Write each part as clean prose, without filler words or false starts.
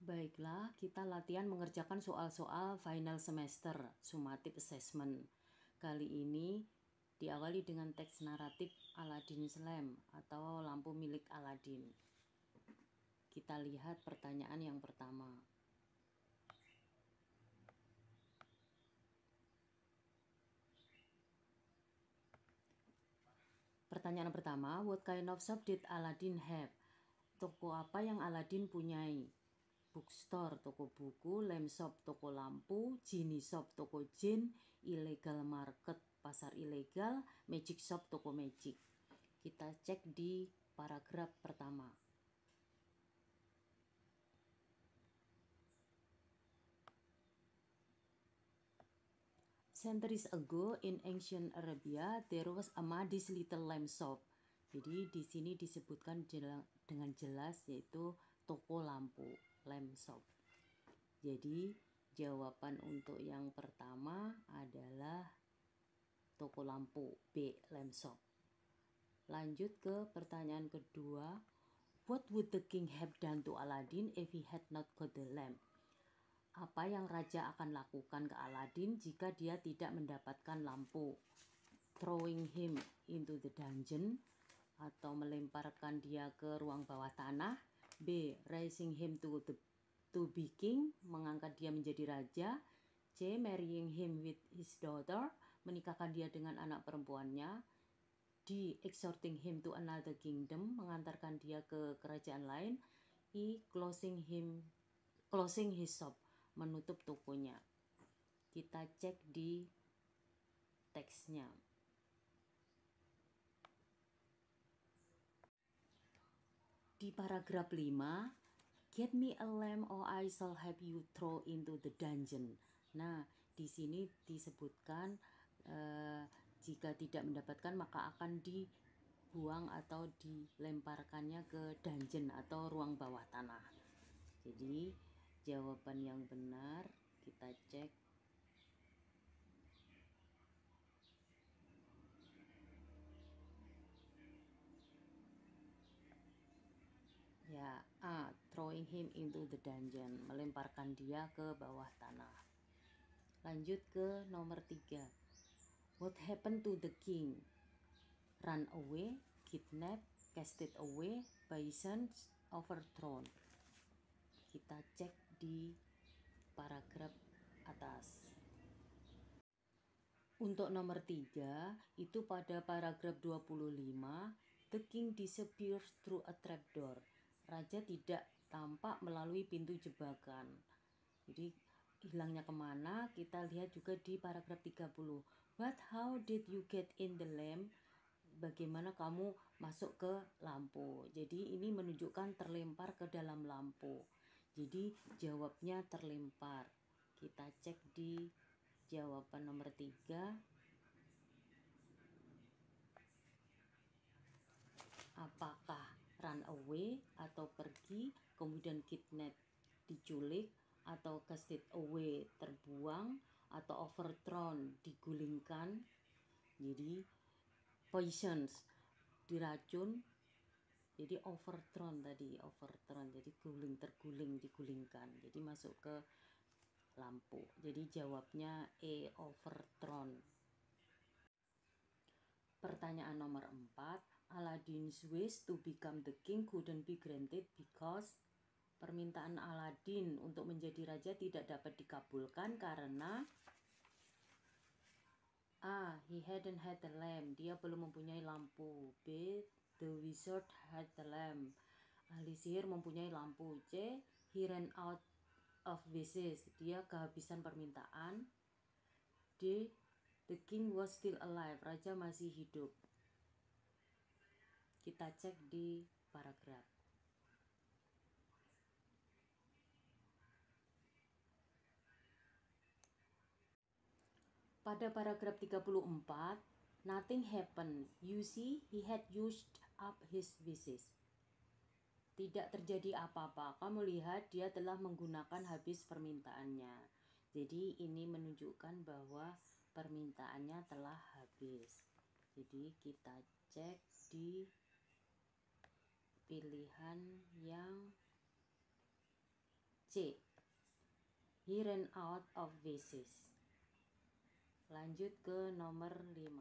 Baiklah, kita latihan mengerjakan soal-soal final semester summative assessment. Kali ini diawali dengan teks naratif Aladdin's Lamp atau lampu milik Aladdin. Kita lihat pertanyaan yang pertama. Pertanyaan pertama, what kind of shop did Aladdin have? Toko apa yang Aladdin punyai? Bookstore, toko buku, lamp shop, toko lampu, genie shop, toko jin, illegal market, pasar ilegal, magic shop, toko magic. Kita cek di paragraf pertama. Centuries ago in ancient Arabia, there was a modest little lamp shop. Jadi di sini disebutkan dengan jelas yaitu toko lampu, lamp shop. Jadi jawaban untuk yang pertama adalah toko lampu, B, lamp shop. Lanjut ke pertanyaan kedua. What would the king have done to Aladdin if he had not got the lamp? Apa yang raja akan lakukan ke Aladdin jika dia tidak mendapatkan lampu? Throwing him into the dungeon, atau melemparkan dia ke ruang bawah tanah. B, raising him to be king, mengangkat dia menjadi raja. C, marrying him with his daughter, menikahkan dia dengan anak perempuannya. D, exhorting him to another kingdom, mengantarkan dia ke kerajaan lain. E, closing his shop, menutup tokonya. Kita cek di teksnya. Di paragraf 5, get me a lamp or I shall have you throw into the dungeon. Nah, di sini disebutkan jika tidak mendapatkan maka akan dibuang atau dilemparkannya ke dungeon atau ruang bawah tanah. Jadi jawaban yang benar kita cek. Ya, A, throwing him into the dungeon, melemparkan dia ke bawah tanah. Lanjut ke nomor 3. What happened to the king? Run away, kidnap, casted away, poisoned, overthrown. Kita cek di paragraf atas. Untuk nomor 3, itu pada paragraf 25, the king disappears through a trapdoor. Raja tidak tampak melalui pintu jebakan. Jadi hilangnya kemana? Kita lihat juga di paragraf 30. But how did you get in the lamp? Bagaimana kamu masuk ke lampu? Jadi ini menunjukkan terlempar ke dalam lampu. Jadi jawabnya terlempar. Kita cek di jawaban nomor 3. Apakah run away atau pergi, kemudian kidnap diculik, atau casted away terbuang, atau overthrown digulingkan. Jadi poisons diracun, jadi overthrown jadi terguling, digulingkan, jadi masuk ke lampu. Jadi jawabnya E, overthrown. Pertanyaan nomor 4, Aladdin's wish to become the king couldn't be granted because, permintaan Aladdin untuk menjadi raja tidak dapat dikabulkan karena A, he hadn't had the lamp, dia belum mempunyai lampu. B, the wizard had the lamp, ahli sihir mempunyai lampu. C, he ran out of wishes, dia kehabisan permintaan. D, the king was still alive, raja masih hidup. Kita cek di paragraf. Pada paragraf 34, nothing happened. You see, he had used up his wishes. Tidak terjadi apa-apa. Kamu lihat dia telah menggunakan habis permintaannya. Jadi ini menunjukkan bahwa permintaannya telah habis. Jadi kita cek di pilihan yang C. He ran out of wishes. Lanjut ke nomor 5.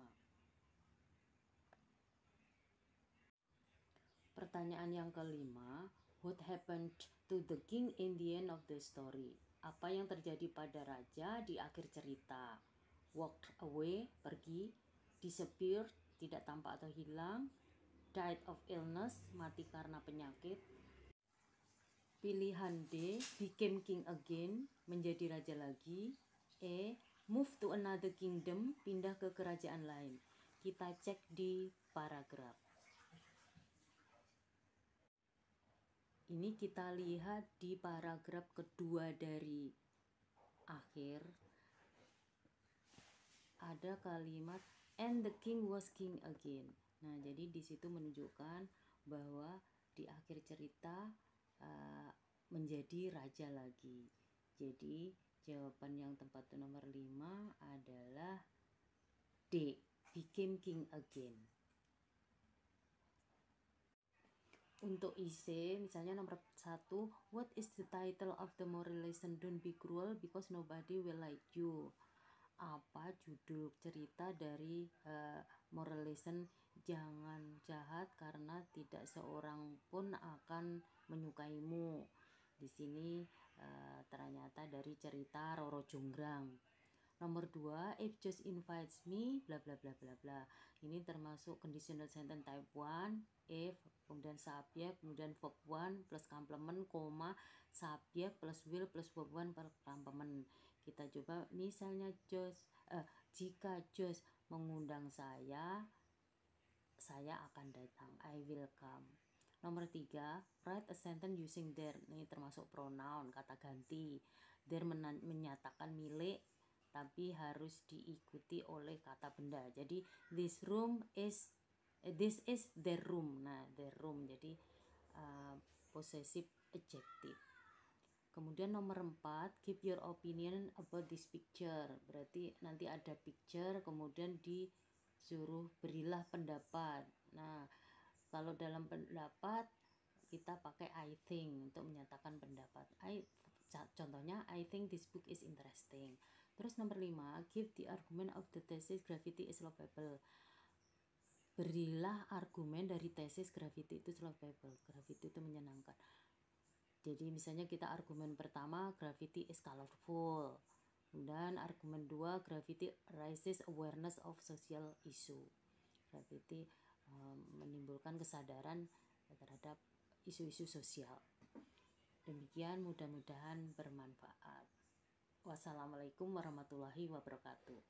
Pertanyaan yang kelima, what happened to the king in the end of the story? Apa yang terjadi pada raja di akhir cerita? Walked away, pergi. Disappeared, tidak tampak atau hilang. Died of illness, mati karena penyakit. Pilihan D, became king again, menjadi raja lagi. E, move to another kingdom, pindah ke kerajaan lain. Kita cek di paragraf. Ini kita lihat di paragraf kedua dari akhir. Ada kalimat and the king was king again. Nah, jadi di situ menunjukkan bahwa di akhir cerita menjadi raja lagi. Jadi jawaban yang tepat nomor 5 adalah D, became king again. Untuk IC, misalnya nomor 1, what is the title of the moral lesson? Don't be cruel because nobody will like you. Apa judul cerita dari moral lesson? Jangan jahat karena tidak seorang pun akan menyukaimu. Di sini ternyata dari cerita Roro Jonggrang. Nomor 2, if just invites me, bla bla bla bla bla. Ini termasuk conditional sentence type 1, if, kemudian subjek, kemudian verb 1 plus complement, koma, subjek plus will plus verb 1 per complement. Kita coba misalnya jika Jos mengundang saya akan datang. I will come. Nomor 3, write a sentence using there. Ini termasuk pronoun, kata ganti. There menyatakan milik, tapi harus diikuti oleh kata benda. Jadi this is their room. Nah, their room jadi possessive adjective. Kemudian nomor 4, give your opinion about this picture. Berarti nanti ada picture, kemudian disuruh berilah pendapat. Nah, kalau dalam pendapat kita pakai I think untuk menyatakan pendapat. Contohnya, I think this book is interesting. Terus nomor 5, give the argument of the thesis gravity is lovable. Berilah argumen dari tesis gravity itu lovable. Gravity itu menyenangkan. Jadi misalnya kita argumen pertama, gravity is colorful. Dan argumen 2, gravity raises awareness of social issue. Gravity menimbulkan kesadaran terhadap isu-isu sosial. Demikian, mudah-mudahan bermanfaat. Wassalamualaikum warahmatullahi wabarakatuh.